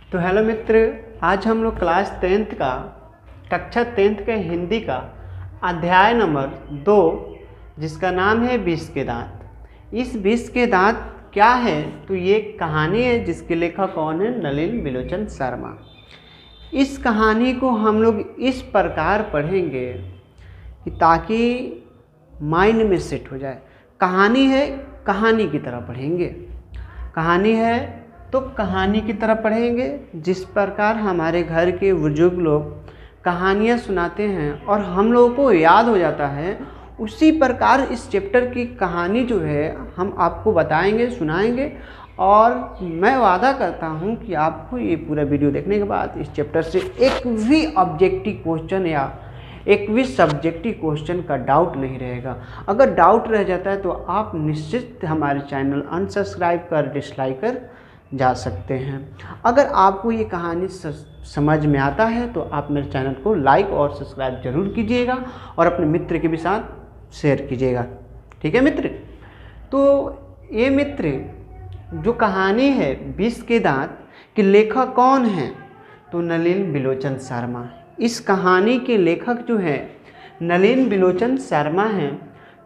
तो हेलो मित्र, आज हम लोग क्लास 10th का कक्षा 10th के हिंदी का अध्याय नंबर 2 जिसका नाम है विष के दांत। इस विष के दांत क्या है? तो ये कहानी है जिसके लेखक कौन है? नलिन बिलोचन शर्मा। इस कहानी को हम लोग इस प्रकार पढ़ेंगे कि ताकि माइंड में सेट हो जाए। कहानी है, कहानी की तरह पढ़ेंगे। कहानी है तो कहानी की तरह पढ़ेंगे। जिस प्रकार हमारे घर के बुजुर्ग लोग कहानियाँ सुनाते हैं और हम लोगों को याद हो जाता है, उसी प्रकार इस चैप्टर की कहानी जो है हम आपको बताएंगे, सुनाएंगे। और मैं वादा करता हूँ कि आपको ये पूरा वीडियो देखने के बाद इस चैप्टर से एक भी ऑब्जेक्टिव क्वेश्चन या एक भी सब्जेक्टिव क्वेश्चन का डाउट नहीं रहेगा। अगर डाउट रह जाता है तो आप निश्चित हमारे चैनल अनसब्सक्राइब कर डिसलाइक कर जा सकते हैं। अगर आपको ये कहानी समझ में आता है तो आप मेरे चैनल को लाइक और सब्सक्राइब जरूर कीजिएगा और अपने मित्र के भी साथ शेयर कीजिएगा। ठीक है मित्र? तो ये मित्र जो कहानी है विष के दांत के लेखक कौन हैं? तो नलिन बिलोचन शर्मा। इस कहानी के लेखक जो है नलिन बिलोचन शर्मा हैं।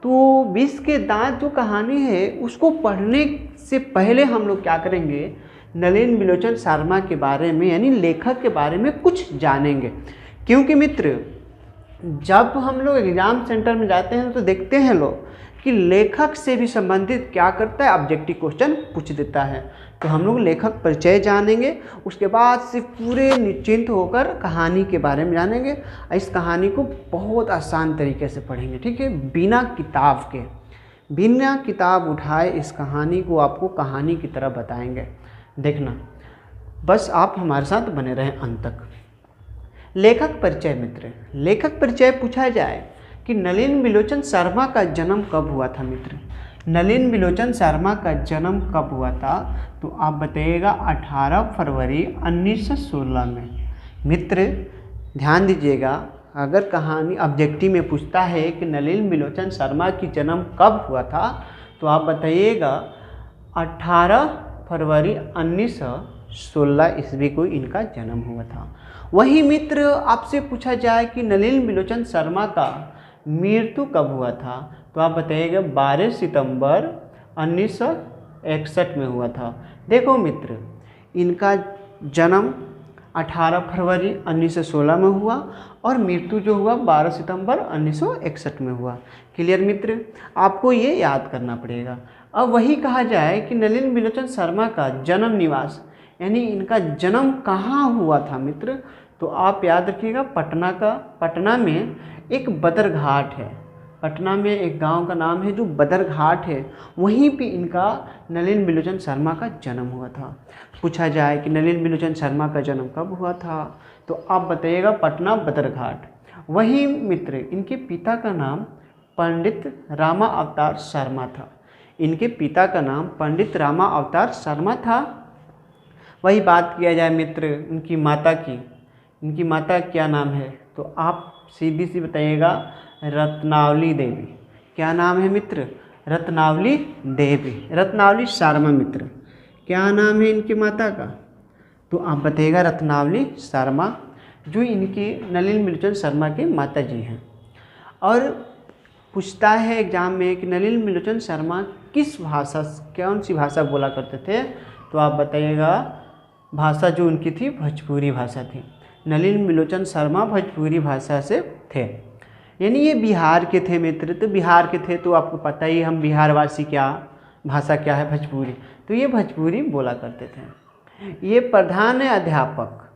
तो विष के दांत जो कहानी है उसको पढ़ने से पहले हम लोग क्या करेंगे, नलिन बिलोचन शर्मा के बारे में यानी लेखक के बारे में कुछ जानेंगे। क्योंकि मित्र जब हम लोग एग्ज़ाम सेंटर में जाते हैं तो देखते हैं लोग कि लेखक से भी संबंधित क्या करता है, ऑब्जेक्टिव क्वेश्चन पूछ देता है। तो हम लोग लेखक परिचय जानेंगे, उसके बाद से पूरे निश्चिंत होकर कहानी के बारे में जानेंगे। इस कहानी को बहुत आसान तरीके से पढ़ेंगे, ठीक है, बिना किताब के, बिना किताब उठाए इस कहानी को आपको कहानी की तरह बताएंगे। देखना, बस आप हमारे साथ बने रहें अंत तक। लेखक परिचय मित्र, लेखक परिचय पूछा जाए कि नलिन बिलोचन शर्मा का जन्म कब हुआ था मित्र? नलिन बिलोचन शर्मा का जन्म कब हुआ था? तो आप बताइएगा 18 फरवरी 1916 में। मित्र ध्यान दीजिएगा, अगर कहानी ऑब्जेक्टिव में पूछता है कि नलिन बिलोचन शर्मा की जन्म कब हुआ था तो आप बताइएगा 18 फरवरी 1916 ईस्वी को इनका जन्म हुआ था। वही मित्र आपसे पूछा जाए कि नलिन बिलोचन शर्मा का मृत्यु कब हुआ था तो आप बताइएगा 12 सितंबर 1961 में हुआ था। देखो मित्र, इनका जन्म 18 फरवरी 1916 में हुआ और मृत्यु जो हुआ 12 सितंबर 1961 में हुआ। क्लियर मित्र? आपको ये याद करना पड़ेगा। अब वही कहा जाए कि नलिन बिलोचन शर्मा का जन्म निवास यानी इनका जन्म कहाँ हुआ था मित्र? तो आप याद रखिएगा पटना में एक बदरघाट है। पटना में एक गांव का नाम है जो बदरघाट है, वहीं पे इनका नलिन बिलोचन शर्मा का जन्म हुआ था। पूछा जाए कि नलिन बिलोचन शर्मा का जन्म कब हुआ था तो आप बताइएगा पटना बदरघाट। वहीं मित्र इनके पिता का नाम पंडित रामा अवतार शर्मा था। इनके पिता का नाम पंडित रामा अवतार शर्मा था। वही बात किया जाए मित्र इनकी माता की, इनकी माता क्या नाम है तो आप सीधी सी बताइएगा रत्नावली देवी। क्या नाम है मित्र? रत्नावली देवी, रत्नावली शर्मा। मित्र क्या नाम है इनकी माता का? तो आप बताइएगा रत्नावली शर्मा, जो इनकी नलिन बिलोचन शर्मा के माता जी हैं। और पूछता है एग्जाम में कि नलिन बिलोचन शर्मा किस भाषा, कौन सी भाषा बोला करते थे तो आप बताइएगा भाषा जो उनकी थी भोजपुरी भाषा थी। नलिन बिलोचन शर्मा भोजपुरी भाषा से थे, यानी ये बिहार के थे मित्र। तो बिहार के थे तो आपको पता ही, हम बिहारवासी, क्या भाषा क्या है? भोजपुरी। तो ये भोजपुरी बोला करते थे। ये प्रधान अध्यापक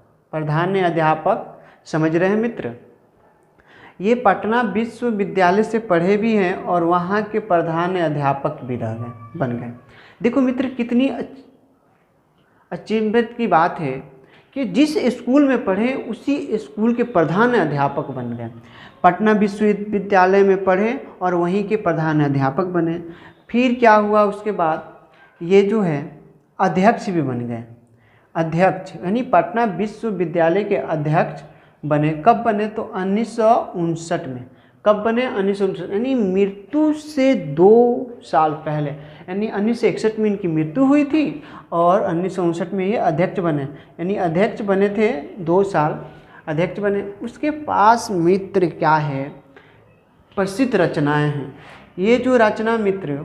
समझ रहे हैं मित्र? ये पटना विश्वविद्यालय से पढ़े भी हैं और वहाँ के प्रधान अध्यापक भी बन गए। देखो मित्र कितनी अचंभित की बात है कि जिस स्कूल में पढ़े उसी स्कूल के प्रधान अध्यापक बन गए। पटना विश्वविद्यालय में पढ़े और वहीं के प्रधान अध्यापक बने। फिर क्या हुआ उसके बाद, ये जो है अध्यक्ष भी बन गए। अध्यक्ष यानी पटना विश्वविद्यालय के अध्यक्ष बने। कब बने तो 1959 में। कब बने? 1959, यानी मृत्यु से 2 साल पहले, यानी 1961 में इनकी मृत्यु हुई थी और 1959 में ये अध्यक्ष बने, यानी अध्यक्ष बने थे 2 साल अध्यक्ष बने। उसके पास मित्र क्या है? प्रसिद्ध रचनाएं हैं। ये जो रचना मित्र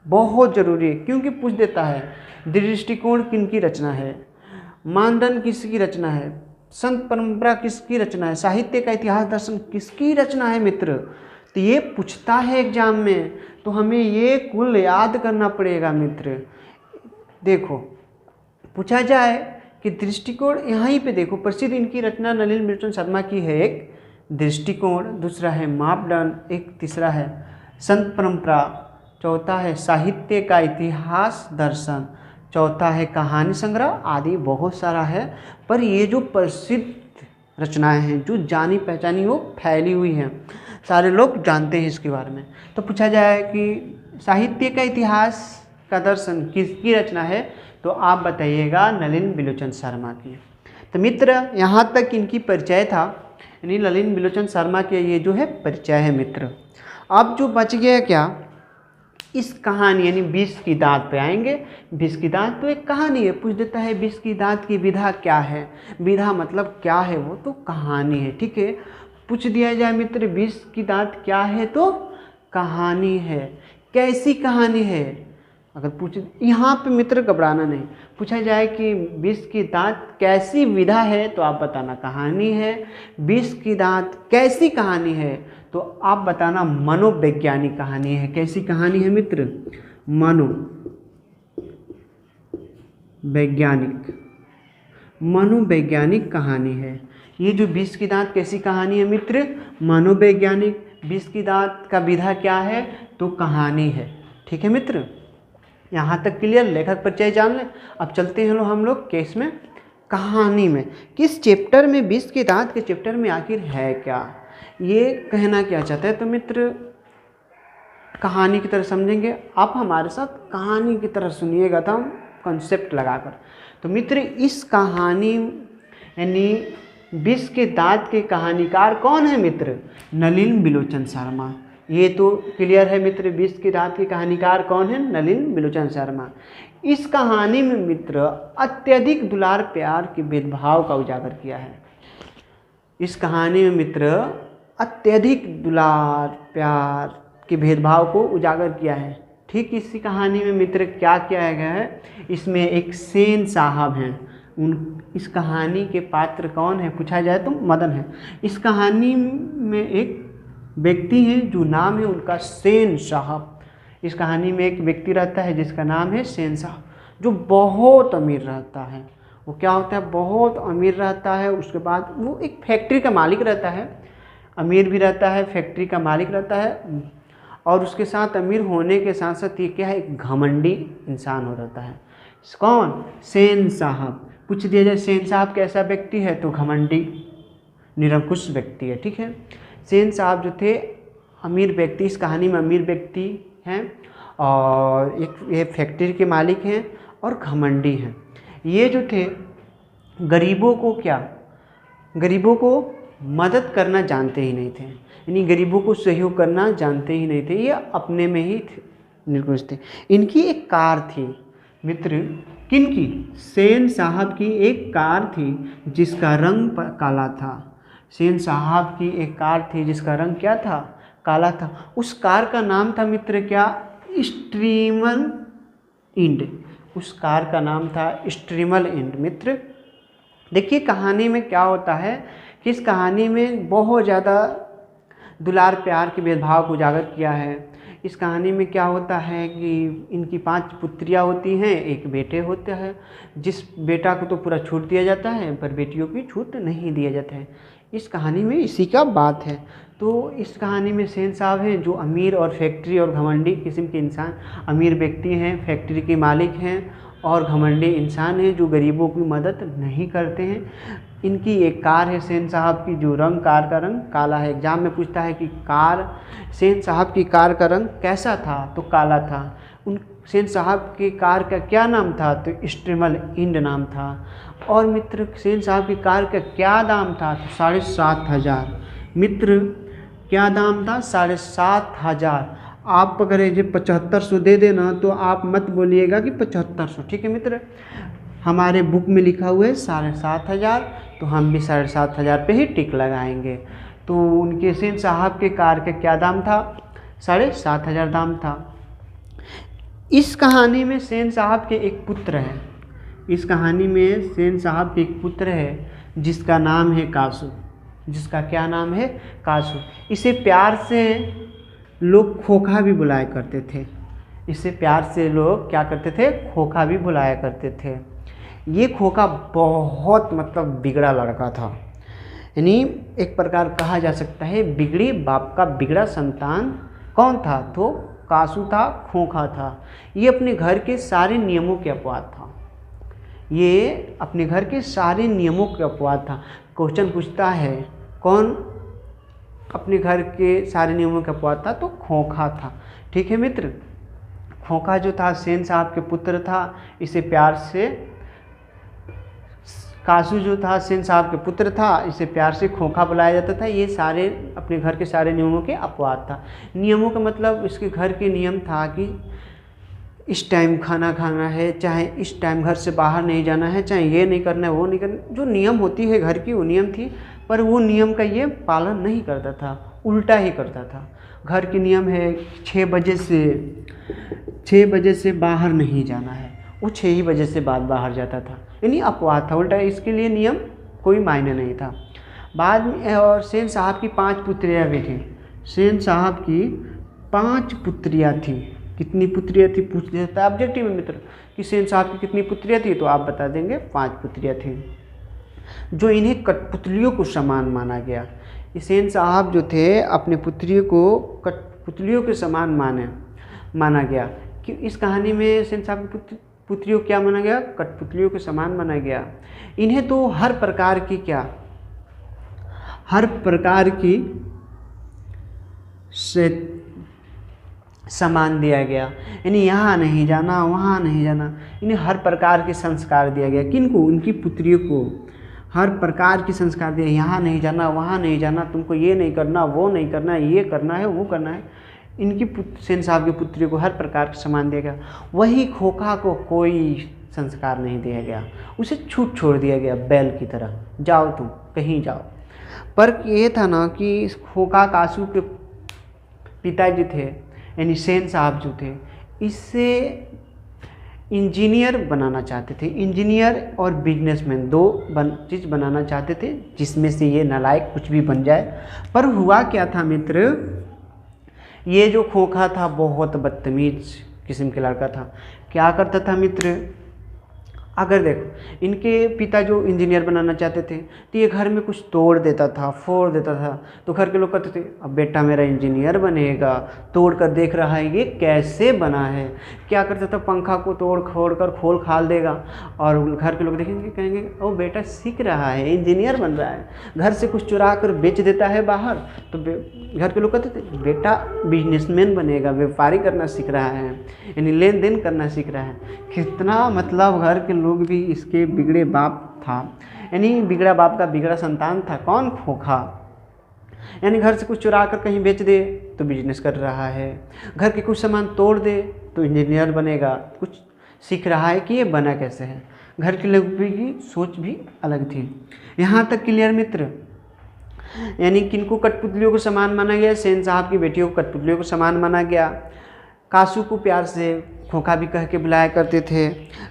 बहुत ज़रूरी है, क्योंकि पूछ देता है दृष्टिकोण किनकी रचना है, मानदंड किसकी रचना है, संत परंपरा किसकी रचना है, साहित्य का इतिहास दर्शन किसकी रचना है मित्र। तो ये पूछता है एग्जाम में, तो हमें ये कुल याद करना पड़ेगा मित्र। देखो पूछा जाए कि दृष्टिकोण, यहाँ पे देखो प्रसिद्ध इनकी रचना नलिन बिलोचन शर्मा की है, एक दृष्टिकोण, दूसरा है मापदंड, एक तीसरा है संत परंपरा, चौथा है साहित्य का इतिहास दर्शन, चौथा है कहानी संग्रह आदि बहुत सारा है। पर ये जो प्रसिद्ध रचनाएं हैं, जो जानी पहचानी हो, फैली हुई हैं, सारे लोग जानते हैं इसके बारे में। तो पूछा जाए कि साहित्य का इतिहास का दर्शन किसकी रचना है, तो आप बताइएगा नलिन बिलोचन शर्मा की। तो मित्र यहाँ तक इनकी परिचय था, यानी नलिन बिलोचन शर्मा के ये जो है परिचय है मित्र। अब जो बच गया क्या, इस कहानी यानी विष की दांत पे आएंगे। विष की दांत तो एक कहानी है, पूछ देता है विष की दांत की विधा क्या है, विधा मतलब क्या है, वो तो कहानी है, ठीक है। पूछ दिया जाए मित्र विष की दांत क्या है, तो कहानी है। कैसी कहानी है, अगर पूछ यहाँ पे मित्र घबराना नहीं, पूछा जाए कि विष की दांत कैसी विधा है, तो आप बताना कहानी है। विष की दांत कैसी कहानी है, तो आप बताना मनोवैज्ञानिक कहानी है। कैसी कहानी है मित्र? मनोवैज्ञानिक कहानी है। ये जो विष की दांत कैसी कहानी है मित्र? मनोवैज्ञानिक। विष की दांत का विधा क्या है, तो कहानी है, ठीक है मित्र। यहाँ तक क्लियर, लेखक परिचय जान लें। अब चलते हैं हम लोग केस में, कहानी में। किस चैप्टर में, विष के दांत के चैप्टर में आखिर है क्या, ये कहना क्या चाहता है, तो मित्र कहानी की तरह समझेंगे। आप हमारे साथ कहानी की तरह सुनिएगा तो हम कॉन्सेप्ट लगाकर। तो मित्र इस कहानी यानी विष के दांत के कहानीकार कौन है मित्र? नलिन बिलोचन शर्मा। ये तो क्लियर है मित्र, विष के दांत के कहानीकार कौन है? नलिन बिलोचन शर्मा। इस कहानी में मित्र अत्यधिक दुलार प्यार के भेदभाव का उजागर किया है। इस कहानी में मित्र अत्यधिक दुलार प्यार के भेदभाव को उजागर किया है। ठीक इसी कहानी में मित्र क्या किया गया है, इसमें एक सेन साहब हैं। इस कहानी के पात्र कौन है पूछा जाए तो मदन है। इस कहानी में एक व्यक्ति है जो नाम है उनका सेन साहब। इस कहानी में एक व्यक्ति रहता है जिसका नाम है सेन साहब, जो बहुत अमीर रहता है। वो क्या होता है, बहुत अमीर रहता है। उसके बाद वो एक फैक्ट्री का मालिक रहता है, अमीर भी रहता है, फैक्ट्री का मालिक रहता है। और उसके साथ अमीर होने के साथ साथ ये क्या है, एक घमंडी इंसान हो रहता है। कौन? सेन साहब। पूछ दिया जाए सेन साहब कैसा व्यक्ति है, तो घमंडी निरंकुश व्यक्ति है। ठीक है, सेन साहब जो थे अमीर व्यक्ति, इस कहानी में अमीर व्यक्ति हैं और ये फैक्ट्री के मालिक हैं और घमंडी हैं। ये जो थे गरीबों को गरीबों को मदद करना जानते ही नहीं थे, यानी गरीबों को सहयोग करना जानते ही नहीं थे। ये अपने में ही निर्कुश थे। इनकी एक कार थी मित्र, किनकी? सेन साहब की एक कार थी जिसका रंग काला था। सेन साहब की एक कार थी जिसका रंग क्या था? काला था। उस कार का नाम था मित्र क्या? स्ट्रीमल इंड। उस कार का नाम था स्ट्रीमल इंड। मित्र देखिए कहानी में क्या होता है कि इस कहानी में बहुत ज़्यादा दुलार प्यार के भेदभाव को उजागर किया है। इस कहानी में क्या होता है कि इनकी 5 पुत्रियां होती हैं, एक बेटे होते हैं। जिस बेटा को तो पूरा छूट दिया जाता है पर बेटियों की छूट नहीं दिया जाता है। इस कहानी में इसी का बात है। तो इस कहानी में सेन साहब हैं जो अमीर और फैक्ट्री और घमंडी किस्म के इंसान, अमीर व्यक्ति हैं, फैक्ट्री के मालिक हैं और घमंडी इंसान हैं जो गरीबों की मदद नहीं करते हैं। इनकी एक कार है सेन साहब की, जो कार का रंग काला है। एग्जाम में पूछता है कि सेन साहब की कार का रंग कैसा था, तो काला था। उन सेन साहब की कार का क्या नाम था, तो स्ट्रीमल इंड नाम था। और मित्र सेन साहब की कार का क्या दाम था, तो 7,500। मित्र क्या दाम था? 7,500। आप अगर ये 7500 दे देना तो आप मत बोलिएगा कि 7500। ठीक है मित्र, हमारे बुक में लिखा हुआ है 7,500, तो हम भी 7,500 पे ही टिक लगाएंगे। तो उनके सेन साहब के कार का क्या दाम था? 7,500 दाम था। इस कहानी में सेन साहब के एक पुत्र है। इस कहानी में सेन साहब के एक पुत्र है जिसका नाम है कासू। जिसका क्या नाम है? कासू। इसे प्यार से लोग खोखा भी बुलाया करते थे। इसे प्यार से लोग क्या करते थे? खोखा भी बुलाया करते थे। ये खोखा बहुत मतलब बिगड़ा लड़का था, यानी एक प्रकार कहा जा सकता है बिगड़ी बाप का बिगड़ा संतान। कौन था? तो कासू था, खोखा था। ये अपने घर के सारे नियमों के अपवाद था। ये अपने घर के सारे नियमों के अपवाद था। क्वेश्चन पूछता है कौन अपने घर के सारे नियमों के अपवाद था? तो खोखा था। ठीक है मित्र, खोखा जो था सेन साहब के पुत्र था। इसे प्यार से कासू जो था सेन साहब के पुत्र था, इसे प्यार से खोखा बुलाया जाता था। ये सारे अपने घर के सारे नियमों के अपवाद था। नियमों का मतलब इसके घर के नियम था कि इस टाइम खाना खाना है, चाहे इस टाइम घर से बाहर नहीं जाना है, चाहे ये नहीं करना है, वो नहीं करना। जो नियम होती है घर की वो नियम थी, पर वो नियम का ये पालन नहीं करता था, उल्टा ही करता था। घर के नियम है 6 बजे से बाहर नहीं जाना है, वो 6 ही बजे से बाद बाहर जाता था, यानी अपवाद था, उल्टा। इसके लिए नियम कोई मायने नहीं था। बाद में और सेन साहब की 5 पुत्रियाँ भी थी। सेन साहब की 5 पुत्रियाँ थी। कितनी पुत्रियाँ थी पूछ लेता है ऑब्जेक्टिव में मित्र कि सेन साहब की कितनी पुत्रियाँ थी, तो आप बता देंगे 5 पुत्रियाँ थी, जो इन्हें कठपुतलियों को समान माना गया। सेन साहब जो थे अपने पुत्रियों को कठपुतलियों के समान माना गया। कि इस कहानी में सेन साहब की पुत्रियों को क्या माना गया? कठपुतलियों के समान माना गया। इन्हें तो हर प्रकार की से सामान दिया गया, यानी यहाँ नहीं जाना, वहाँ नहीं जाना। इन्हें हर प्रकार के संस्कार दिया गया। किनको? उनकी पुत्रियों को हर प्रकार की संस्कार दिया। यहाँ नहीं जाना, वहाँ नहीं जाना, तुमको ये नहीं करना, वो नहीं करना, ये करना है, वो करना है। इनकी सेन साहब की पुत्रियों को हर प्रकार का सामान दिया गया। वही खोखा को कोई संस्कार नहीं दिया गया, उसे छूट छोड़ दिया गया बैल की तरह, जाओ तुम कहीं जाओ। पर ये था ना कि खोखा कासू के पिताजी थे, यानी सेन साहब जो थे, इससे इंजीनियर बनाना चाहते थे। इंजीनियर और बिजनेसमैन 2 चीज़ बनाना चाहते थे, जिसमें से ये नालायक कुछ भी बन जाए। पर हुआ क्या था मित्र, ये जो खोखा था बहुत बदतमीज किस्म के लड़का था। क्या करता था मित्र? अगर देखो इनके पिता जो इंजीनियर बनाना चाहते थे, तो ये घर में कुछ तोड़ देता था, फोड़ देता था, तो घर के लोग कहते थे अब बेटा मेरा इंजीनियर बनेगा, तोड़ कर देख रहा है ये कैसे बना है। क्या करता था? पंखा को तोड़ फोड़ कर खोल खाल देगा, और घर के लोग देखेंगे, कहेंगे ओ बेटा सीख रहा है, इंजीनियर बन रहा है। घर से कुछ चुरा कर बेच देता है बाहर, तो घर के लोग कहते थे बेटा बिजनेसमैन बनेगा, व्यापारी करना सीख रहा है, यानी लेन देन करना सीख रहा है। कितना मतलब घर के लोग भी इसके बिगड़े बाप था, यानी बिगड़ा बाप का बिगड़ा संतान था। कौन? खोखा। यानी घर से कुछ चुरा कर कहीं बेच दे तो बिजनेस कर रहा है, घर के कुछ सामान तोड़ दे तो इंजीनियर बनेगा, कुछ सीख रहा है कि ये बना कैसे है। घर के लोगों की सोच भी अलग थी। यहाँ तक क्लियर मित्र? यानी किनको कठपुतलियों को समान माना गया? सेन साहब की बेटियों को कठपुतलियों को समान माना गया। कासू को प्यार से खोखा भी कह के बुलाया करते थे।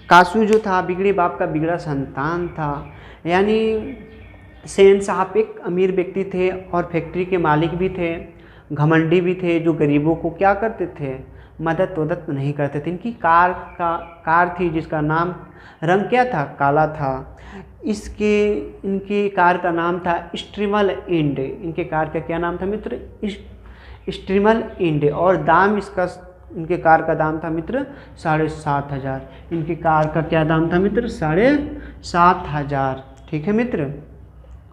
कासू जो था बिगड़े बाप का बिगड़ा संतान था, यानी सेन साहब एक अमीर व्यक्ति थे और फैक्ट्री के मालिक भी थे, घमंडी भी थे, जो गरीबों को क्या करते थे? मदद नहीं करते थे। इनकी कार थी जिसका नाम रंग क्या था? काला था। इनकी कार का नाम था स्ट्रीमल इंड। इनके कार का क्या नाम था मित्र? स्ट्रीमल इंड। और दाम इनके कार का दाम था मित्र 7,500। इनकी कार का क्या दाम था मित्र? 7,500। ठीक है मित्र।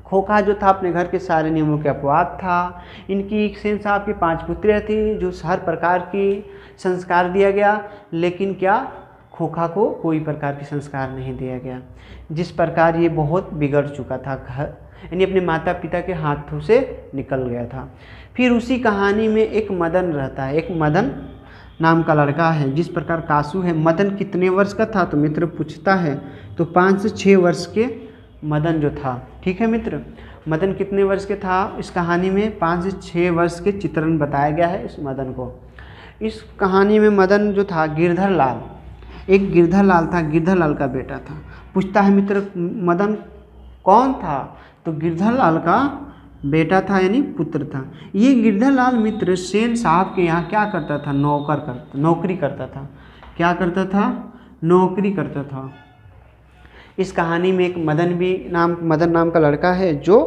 खोखा जो था अपने घर के सारे नियमों के अपवाद था। इनकी सेन साहब की 5 पुत्रियाँ थी जो हर प्रकार की संस्कार दिया गया, लेकिन क्या खोखा को कोई प्रकार की संस्कार नहीं दिया गया। जिस प्रकार ये बहुत बिगड़ चुका था, यानी अपने माता पिता के हाथों से निकल गया था। फिर उसी कहानी में एक मदन रहता है, एक मदन नाम का लड़का है। जिस प्रकार कासू है, मदन कितने वर्ष का था तो मित्र पूछता है, तो 5 से 6 वर्ष के मदन जो था, ठीक है मित्र, मदन कितने वर्ष के था इस कहानी में 5 से 6 वर्ष के चित्रण बताया गया है इस मदन को। इस कहानी में मदन जो था गिरधर लाल, एक गिरधर लाल था, गिरधर लाल का बेटा था। पूछता है मित्र मदन कौन था, तो गिरधर लाल का बेटा था यानी पुत्र था। ये गिरधर लाल मित्र सेन साहब के यहाँ क्या करता था, नौकरी करता था। क्या करता था, नौकरी करता था। इस कहानी में एक मदन नाम का लड़का है जो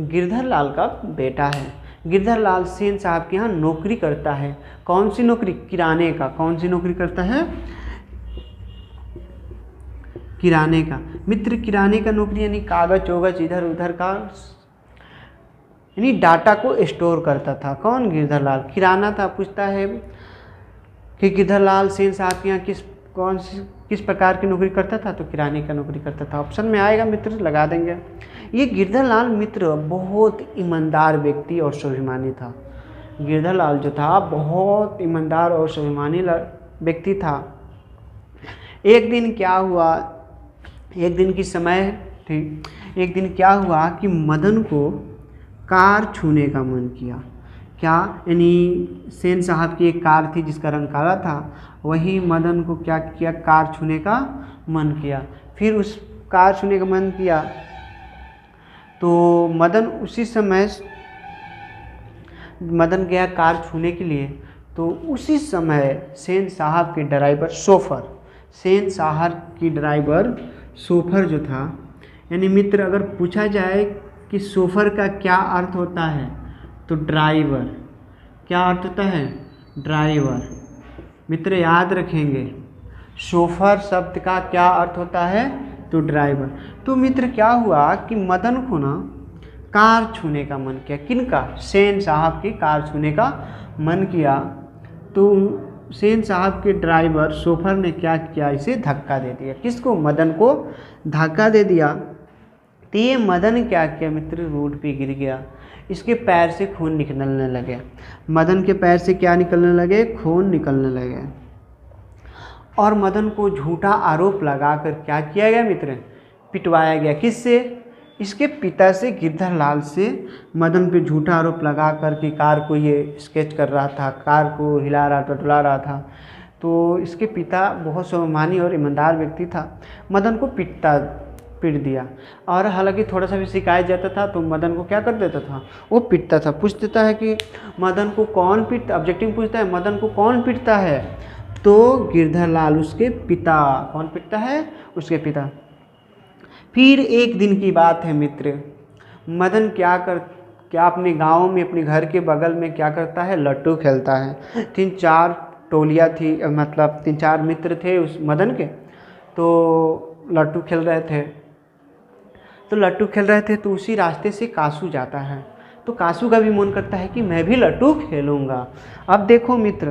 गिरधर लाल का बेटा है। गिरधर लाल सेन साहब के यहाँ नौकरी करता है। कौन सी नौकरी, किराने का। कौन सी नौकरी करता है, किराने का। मित्र किराने का नौकरी यानी कागज वोगज इधर उधर का यानी डाटा को स्टोर करता था। कौन, गिरधर लाल। किराना था। पूछता है कि गिरधर लाल सेन साहब के यहाँ किस प्रकार की नौकरी करता था, तो किराने का नौकरी करता था। ऑप्शन में आएगा मित्र, लगा देंगे। ये गिरधर लाल मित्र बहुत ईमानदार व्यक्ति और स्वाभिमानी था। गिरधर लाल जो था बहुत ईमानदार और स्वाभिमानी व्यक्ति था। एक दिन क्या हुआ, एक दिन की समय थी। एक दिन क्या हुआ कि मदन को कार छूने का मन किया। क्या, यानी सेन साहब की एक कार थी जिसका रंग काला था, वही मदन को क्या किया, कार छूने का मन किया। फिर उस कार छूने का मन किया तो मदन उसी समय मदन गया कार छूने के लिए। तो उसी समय सेन साहब के ड्राइवर सोफर जो था, यानी मित्र अगर पूछा जाए कि सोफर का क्या अर्थ होता है, तो ड्राइवर। क्या अर्थ होता है, ड्राइवर। मित्र याद रखेंगे, सोफर शब्द का क्या अर्थ होता है, तो ड्राइवर। तो मित्र क्या हुआ कि मदन को ना कार छूने का मन किया। किनका, सेन साहब की कार छूने का मन किया। तो सेन साहब के ड्राइवर सोफर ने क्या किया, इसे धक्का दे दिया। किसको, मदन को धक्का दे दिया। तो ये मदन क्या किया मित्र, रोड पे गिर गया। इसके पैर से खून निकलने लगे। मदन के पैर से क्या निकलने लगे, खून निकलने लगे। और मदन को झूठा आरोप लगाकर क्या किया गया मित्र, पिटवाया गया। किससे, इसके पिता से, गिरधर लाल से मदन पे झूठा आरोप लगा कर के कार को ये स्केच कर रहा था, कार को हिला रहा, टटोला रहा था। तो इसके पिता बहुत स्वाभिमानी और ईमानदार व्यक्ति था, मदन को पीट दिया। और हालांकि थोड़ा सा भी शिकायत जाता था तो मदन को क्या कर देता था, वो पीटता था। पूछ देता है कि मदन को कौन पीटता, ऑब्जेक्टिव पूछता है मदन को कौन पीटता है, तो गिरधर लाल उसके पिता। कौन पीटता है, उसके पिता। फिर एक दिन की बात है मित्र, मदन क्या अपने गांव में, अपने घर के बगल में क्या करता है, लट्टू खेलता है। 3-4 टोलियाँ थी, मतलब 3-4 मित्र थे उस मदन के, तो लट्टू खेल रहे थे। तो उसी रास्ते से कासू जाता है, तो कासू का भी मन करता है कि मैं भी लट्टू खेलूँगा। अब देखो मित्र,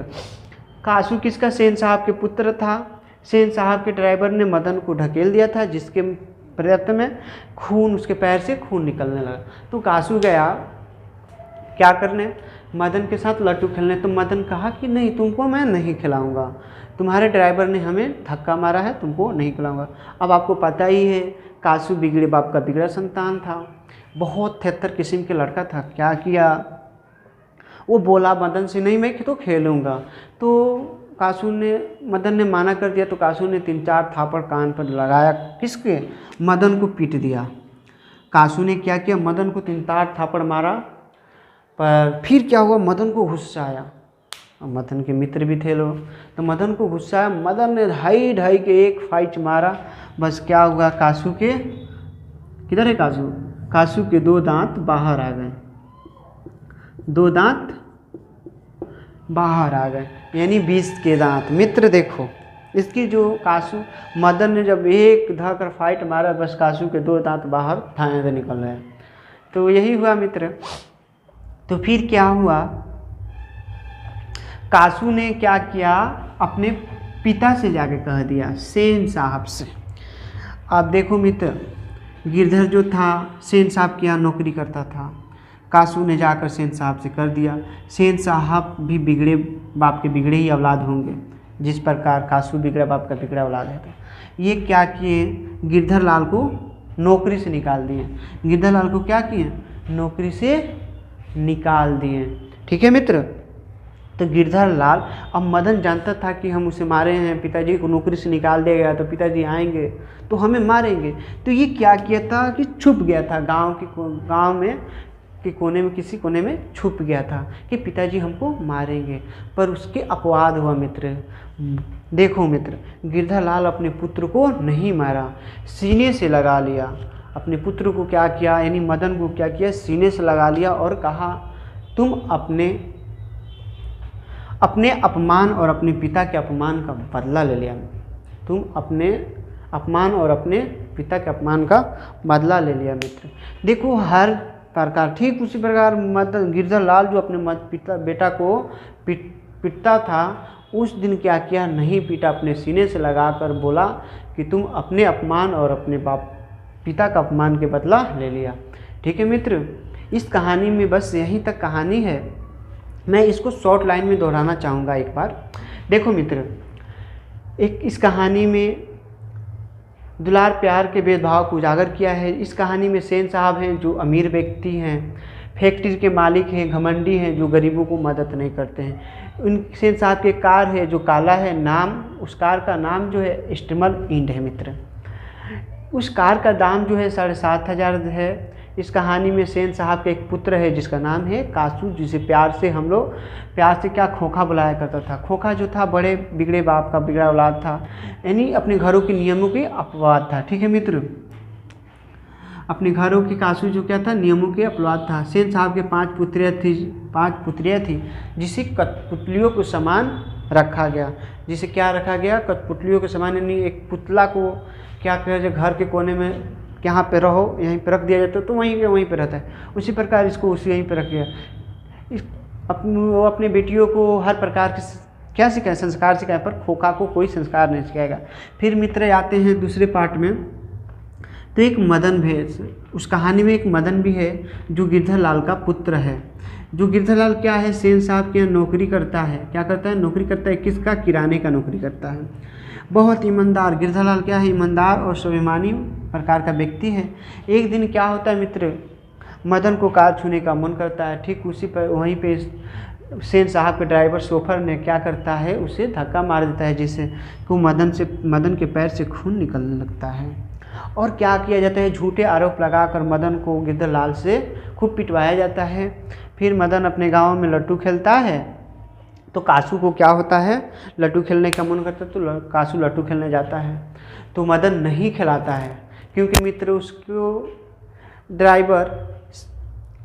कासू किसका, सेन साहब के पुत्र था। सेन साहब के ड्राइवर ने मदन को ढकेल दिया था, जिसके प्रयत्न में खून, उसके पैर से खून निकलने लगा। तो कासू गया क्या करने, मदन के साथ लट्टू खेलने। तो मदन कहा कि नहीं, तुमको मैं नहीं खिलाऊंगा, तुम्हारे ड्राइवर ने हमें धक्का मारा है, तुमको नहीं खिलाऊंगा। अब आपको पता ही है कासू बिगड़े बाप का बिगड़ा संतान था, बहुत 73 किस्म के लड़का था। क्या किया, वो बोला मदन से नहीं मैं तो खेलूँगा। तो मदन ने माना कर दिया। तो कासू ने 3-4 थापड़ कान पर लगाया, किसके, मदन को पीट दिया। कासू ने क्या किया, मदन को 3-4 थापड़ मारा। पर फिर क्या हुआ, मदन को गुस्सा आया। मदन के मित्र भी थे लोग, तो मदन को गुस्सा आया। मदन ने ढाई के एक फाइट मारा। बस क्या हुआ, कासू के, किधर है कासू के 2 दांत बाहर आ गए। 2 दांत बाहर आ गए, यानी 20 के दांत। मित्र देखो, इसकी जो मदन ने जब एक धकर फाइट मारा, बस कासू के 2 दांत बाहर थाने से निकल रहे। तो यही हुआ मित्र। तो फिर क्या हुआ, कासू ने क्या किया, अपने पिता से जाके कह दिया, सेन साहब से। आप देखो मित्र, गिरधर जो था सेन साहब के यहाँ नौकरी करता था। कासू ने जाकर सेन साहब से कर दिया। सेन साहब भी बिगड़े बाप के बिगड़े ही औलाद होंगे, जिस प्रकार कासू बिगड़ा बाप का बिगड़ा औलाद है। तो ये क्या किए, गिरधर लाल को नौकरी से निकाल दिए। गिरधर लाल को क्या किए, नौकरी से निकाल दिए। ठीक है मित्र। तो गिरधर लाल, अब मदन जानता था कि हम उसे मारे हैं, पिताजी को नौकरी से निकाल दिया गया तो पिताजी आएंगे तो हमें मारेंगे। तो ये क्या किया था कि छुप गया था, गांव में कि कोने में, किसी कोने में छुप गया था कि पिताजी हमको मारेंगे। पर उसके अपवाद हुआ मित्र। देखो मित्र, गिरधर लाल अपने पुत्र को नहीं मारा, सीने से लगा लिया। अपने पुत्र को क्या किया, यानी मदन को क्या किया, सीने से लगा लिया और कहा तुम अपने अपमान और अपने पिता के अपमान का बदला ले लिया। तुम अपने अपमान और अपने पिता के अपमान का बदला ले लिया मित्र। देखो हर प्रकार, ठीक उसी प्रकार गिरधर लाल जो अपने बेटा को पीटता था, उस दिन क्या किया, नहीं पीटा, अपने सीने से लगाकर बोला कि तुम अपने अपमान और अपने पिता का अपमान के बदला ले लिया। ठीक है मित्र। इस कहानी में बस यहीं तक कहानी है। मैं इसको शॉर्ट लाइन में दोहराना चाहूँगा एक बार। देखो मित्र, एक इस कहानी में दुलार प्यार के भेदभाव को उजागर किया है। इस कहानी में सेन साहब हैं जो अमीर व्यक्ति हैं, फैक्ट्री के मालिक हैं, घमंडी हैं, जो गरीबों को मदद नहीं करते हैं। उन सेन साहब के कार है जो काला है, नाम उस कार का नाम जो है स्टिमल इंड है मित्र। उस कार का दाम जो है 7,500 है। इस कहानी में सेन साहब का एक पुत्र है जिसका नाम है कासू, जिसे प्यार से क्या खोखा बुलाया करता था। खोखा जो था बड़े बिगड़े बाप का बिगड़ा औलाद था, यानी अपने घरों के नियमों के अपवाद था। ठीक है मित्र। अपने घरों के कासू जो क्या था, नियमों के अपवाद था। सेन साहब के 5 पुत्रियाँ थी जिसे कठपुतलियों को समान रखा गया। जिसे क्या रखा गया, कठपुतलियों के समान, यानी एक पुतला को क्या कहते, घर के कोने में यहाँ पे रहो, यहीं पे रख दिया जाता तो वहीं पे रहता है। उसी प्रकार इसको यहीं पे रख दिया। वो अपने बेटियों को हर प्रकार के क्या सिखाए, संस्कार सिखाए, पर खोखा को कोई संस्कार नहीं सिखाएगा। फिर मित्र आते हैं दूसरे पार्ट में। तो एक मदन भी, उस कहानी में एक मदन भी है जो गिरधर लाल का पुत्र है। जो गिरधर लाल क्या है, सेन साहब के यहाँ नौकरी करता है। क्या करता है, नौकरी करता है, किसका, किराने का नौकरी करता है। बहुत ईमानदार गिरधर लाल क्या है, ईमानदार और स्वाभिमानी प्रकार का व्यक्ति है। एक दिन क्या होता है मित्र, मदन को कार छूने का मन करता है। ठीक उसी पर वहीं पे सेन साहब के ड्राइवर शोफर ने क्या करता है, उसे धक्का मार देता है, जिससे को मदन के पैर से खून निकलने लगता है। और क्या किया जाता है, झूठे आरोप लगाकर मदन को गिरधर लाल से खूब पिटवाया जाता है। फिर मदन अपने गाँव में लट्टू खेलता है। तो कासू को क्या होता है, लट्टू खेलने का मन करता है, तो कासू लट्टू खेलने जाता है। तो मदन नहीं खिलाता है, क्योंकि मित्र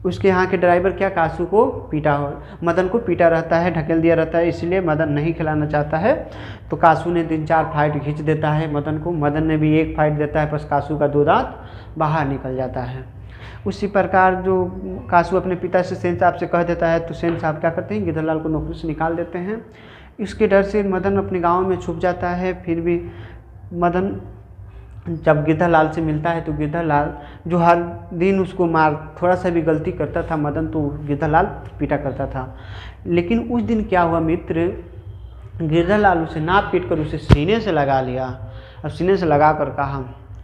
उसके यहाँ के ड्राइवर क्या, कासू को मदन को पीटा रहता है, ढकेल दिया रहता है, इसलिए मदन नहीं खिलाना चाहता है। तो कासू ने 3-4 फाइट खींच देता है मदन को। मदन ने भी 1 फाइट देता है, बस कासू का 2 दांत बाहर निकल जाता है। उसी प्रकार जो कासू अपने पिता से सेन साहब से कह देता है, तो सेन साहब क्या करते हैं, गिरधर लाल को नौकरी से निकाल देते हैं। इसके डर से मदन अपने गांव में छुप जाता है। फिर भी मदन जब गिरधर लाल से मिलता है, तो गिरधर लाल जो हर दिन उसको थोड़ा सा भी गलती करता था मदन, तो गिरधर लाल पीटा करता था। लेकिन उस दिन क्या हुआ मित्र, गिरधर लाल उसे ना पीट कर उसे सीने से लगा लिया। अब सीने से लगा कर कहा,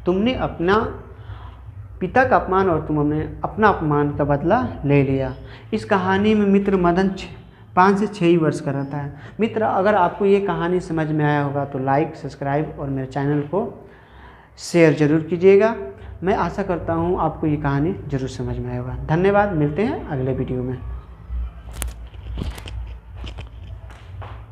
तुमने अपना पिता का अपमान और तुमने अपना अपमान का बदला ले लिया। इस कहानी में मित्र मदन 5 से 6 वर्ष का रहता है। मित्र अगर आपको ये कहानी समझ में आया होगा तो लाइक, सब्सक्राइब और मेरे चैनल को शेयर ज़रूर कीजिएगा। मैं आशा करता हूँ आपको ये कहानी ज़रूर समझ में आएगा। धन्यवाद, मिलते हैं अगले वीडियो में।